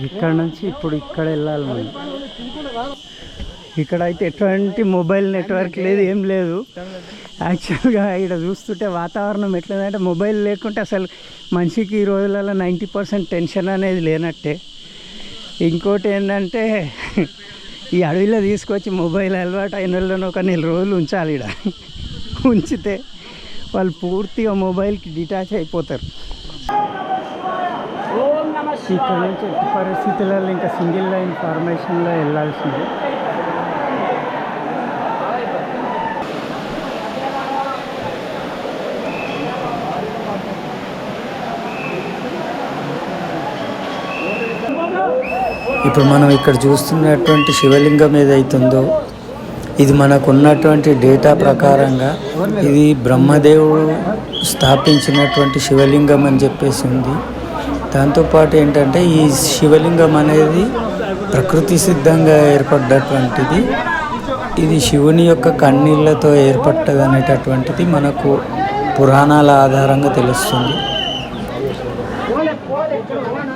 ఇక్కడ నుంచి ఇప్పుడు ఇక్కడ వెళ్ళాలి మనం. ఇక్కడ అయితే ఎటువంటి మొబైల్ నెట్వర్క్ లేదు, ఏం లేదు. యాక్చువల్గా ఇక్కడ చూస్తుంటే వాతావరణం ఎట్లదంటే మొబైల్ లేకుంటే అసలు మనిషికి ఈ రోజులలో 90% టెన్షన్ అనేది లేనట్టే. ఇంకోటి ఏంటంటే ఈ అడవిలో తీసుకొచ్చి మొబైల్ అలవాటు అయిన వాళ్ళని ఒక 4 రోజులు ఉంచాలి. ఇక్కడ ఉంచితే వాళ్ళు పూర్తిగా మొబైల్కి డిటాచ్ అయిపోతారు. ఇక్కడ నుంచి ఎట్టి పరిస్థితులలో ఇంకా సింగిల్ లైన్ ఫార్మేషన్లో వెళ్ళాల్సింది. ఇప్పుడు మనం ఇక్కడ చూస్తున్నటువంటి శివలింగం ఏదైతుందో ఇది మనకు ఉన్నటువంటి డేటా ప్రకారంగా ఇది బ్రహ్మదేవుడు స్థాపించినటువంటి శివలింగం అని చెప్పేసి ఉంది. దాంతోపాటు ఏంటంటే ఈ శివలింగం అనేది ప్రకృతి సిద్ధంగా ఏర్పడ్డటువంటిది. ఇది శివుని యొక్క కన్నీళ్లతో ఏర్పడ్డది అనేటటువంటిది మనకు పురాణాల ఆధారంగా తెలుస్తుంది.